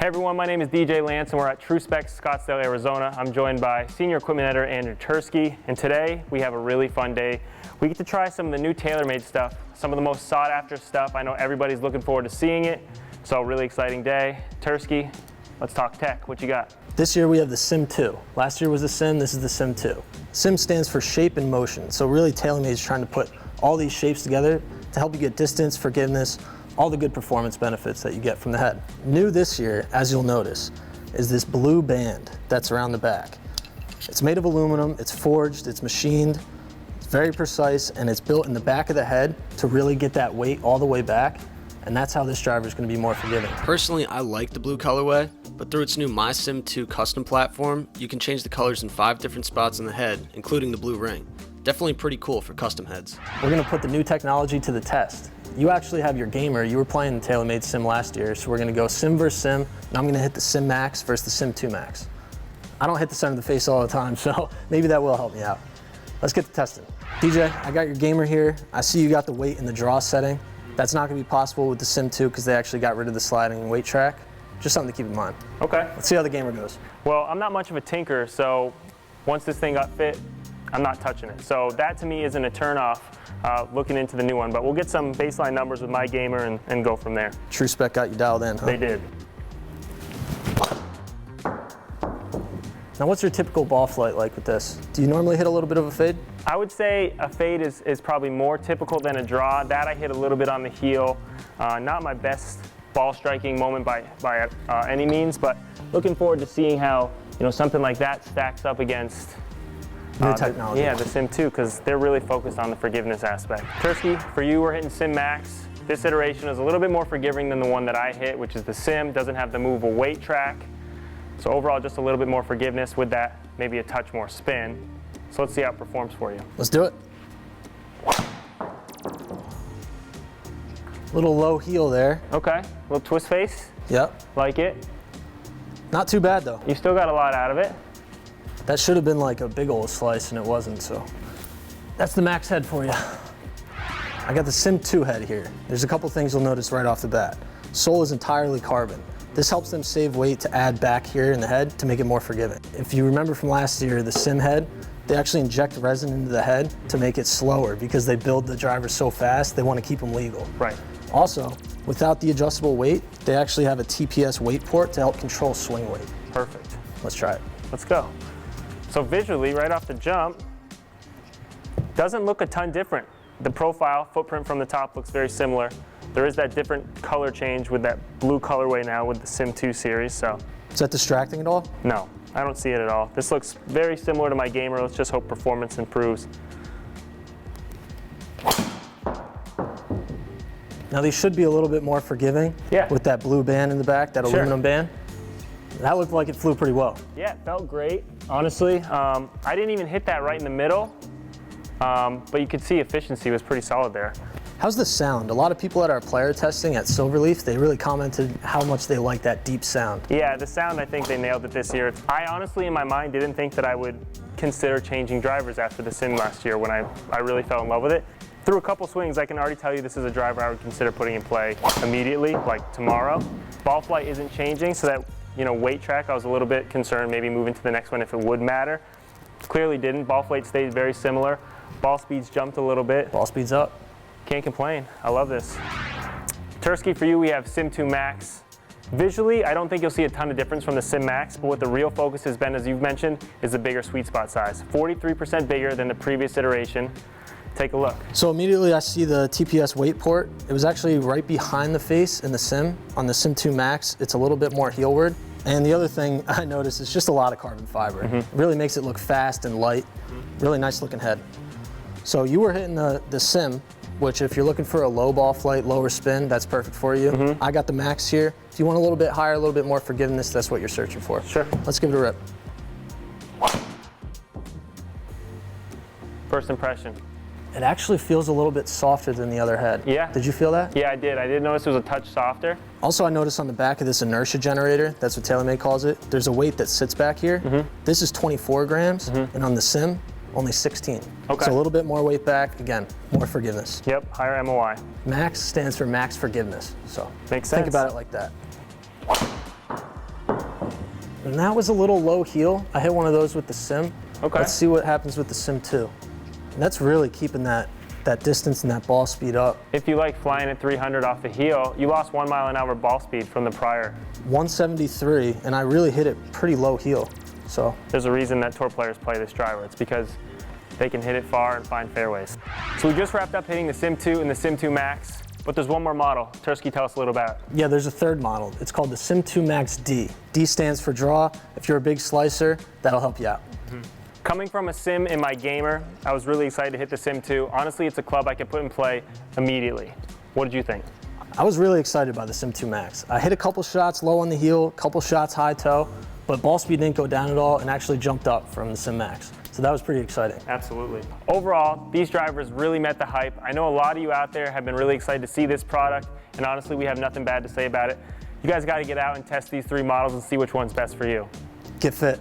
Hey everyone, my name is DJ Lantz and we're at Spec, Scottsdale, Arizona. I'm joined by Senior Equipment Editor Andrew Tursky, and today we have a really fun day. We get to try some of the new TaylorMade stuff, some of the most sought after stuff. I know everybody's looking forward to seeing it, so really exciting day. Tursky, let's talk tech. What you got? This year we have the SIM2. Last year was the SIM, this is the SIM2. SIM stands for shape and motion, so really TaylorMade is trying to put all these shapes together to help you get distance, forgiveness, all the good performance benefits that you get from the head. New this year, as you'll notice, is this blue band that's around the back. It's made of aluminum, it's forged, it's machined, it's very precise, and it's built in the back of the head to really get that weight all the way back, and that's how this driver is going to be more forgiving. Personally, I like the blue colorway, but through its new My SIM2 custom platform, you can change the colors in 5 different spots in the head, including the blue ring. Definitely pretty cool for custom heads. We're going to put the new technology to the test. You actually have your gamer. You were playing the TaylorMade Sim last year, so we're going to go Sim versus Sim, and I'm going to hit the SIM Max versus the SIM2 Max. I don't hit the center of the face all the time, so maybe that will help me out. Let's get to testing. DJ, I got your gamer here. I see you got the weight in the draw setting. That's not going to be possible with the SIM2 because they actually got rid of the sliding weight track. Just something to keep in mind. Okay. Let's see how the gamer goes. Well, I'm not much of a tinker, so once this thing got fit, I'm not touching it. So that to me isn't a turn off. Looking into the new one, but we'll get some baseline numbers with my gamer and go from there. Spec got you dialed in, huh? They did. Now what's your typical ball flight like with this? Do you normally hit a little bit of a fade? I would say a fade is probably more typical than a draw. That I hit a little bit on the heel. Not my best ball striking moment by any means, but looking forward to seeing how something like that stacks up against new technology. The SIM2, because they're really focused on the forgiveness aspect. Tursky, for you, we're hitting SIM Max. This iteration is a little bit more forgiving than the one that I hit, which is the SIM. Doesn't have the movable weight track. So overall, just a little bit more forgiveness with that, maybe a touch more spin. So let's see how it performs for you. Let's do it. Little low heel there. Okay, little twist face. Yep. Like it. Not too bad though. You still got a lot out of it. That should have been like a big old slice and it wasn't, so. That's the Max Head for you. I got the SIM2 Head here. There's a couple things you'll notice right off the bat. Sole is entirely carbon. This helps them save weight to add back here in the head to make it more forgiving. If you remember from last year, the SIM Head, they actually inject resin into the head to make it slower because they build the drivers so fast, they want to keep them legal. Right. Also, without the adjustable weight, they actually have a TPS weight port to help control swing weight. Perfect. Let's try it. Let's go. So visually, right off the jump, doesn't look a ton different. The profile, footprint from the top looks very similar. There is that different color change with that blue colorway now with the SIM2 series, so. Is that distracting at all? No, I don't see it at all. This looks very similar to my gamer. Let's just hope performance improves. Now these should be a little bit more forgiving with that blue band in the back, that aluminum band. That looked like it flew pretty well. Yeah, it felt great, honestly. I didn't even hit that right in the middle, but you could see efficiency was pretty solid there. How's the sound? A lot of people at our player testing at Silverleaf, they really commented how much they like that deep sound. Yeah, the sound, I think they nailed it this year. I honestly, in my mind, didn't think that I would consider changing drivers after the Sim last year when I really fell in love with it. Through a couple swings, I can already tell you this is a driver I would consider putting in play immediately, like tomorrow. Ball flight isn't changing, so that weight track, I was a little bit concerned maybe moving to the next one if it would matter. Clearly didn't. Ball flight stayed very similar. Ball speeds jumped a little bit. Ball speeds up. Can't complain. I love this. Tursky, for you, we have SIM2 Max. Visually, I don't think you'll see a ton of difference from the SIM Max, but what the real focus has been, as you've mentioned, is the bigger sweet spot size. 43% bigger than the previous iteration. Take a look. So immediately I see the TPS weight port. It was actually right behind the face in the Sim. On the SIM2 Max, it's a little bit more heelward. And the other thing I noticed is just a lot of carbon fiber. It really makes it look fast and light. Really nice looking head. So you were hitting the Sim, which if you're looking for a low ball flight, lower spin, that's perfect for you. I got the Max here. If you want a little bit higher, a little bit more forgiveness, that's what you're searching for. Sure. Let's give it a rip. First impression. It actually feels a little bit softer than the other head. Yeah. Did you feel that? Yeah, I did. I did notice it was a touch softer. Also, I noticed on the back of this inertia generator, that's what TaylorMade calls it, there's a weight that sits back here. This is 24 grams, and on the Sim, only 16. Okay. So a little bit more weight back, again, more forgiveness. Yep, higher MOI. Max stands for max forgiveness. So makes sense. Think about it like that. And that was a little low heel. I hit one of those with the Sim. Okay. Let's see what happens with the SIM2. And that's really keeping that distance and that ball speed up. If you like flying at 300 off the heel, you lost 1 mile an hour ball speed from the prior. 173, and I really hit it pretty low heel. So There's a reason that tour players play this driver. It's because they can hit it far and find fairways. So we just wrapped up hitting the SIM2 and the SIM2 Max, but there's one more model. Tursky, tell us a little about it. yeah, there's a third model. It's called the SIM2 Max D. D stands for draw. If you're a big slicer, that'll help you out. Coming from a Sim in my gamer, I was really excited to hit the SIM2. Honestly, it's a club I could put in play immediately. What did you think? I was really excited by the SIM2 Max. I hit a couple shots low on the heel, couple shots high toe, but ball speed didn't go down at all and actually jumped up from the Sim Max. So that was pretty exciting. Absolutely. Overall, these drivers really met the hype. I know a lot of you out there have been really excited to see this product, and honestly, we have nothing bad to say about it. You guys got to get out and test these 3 models and see which one's best for you. Get fit.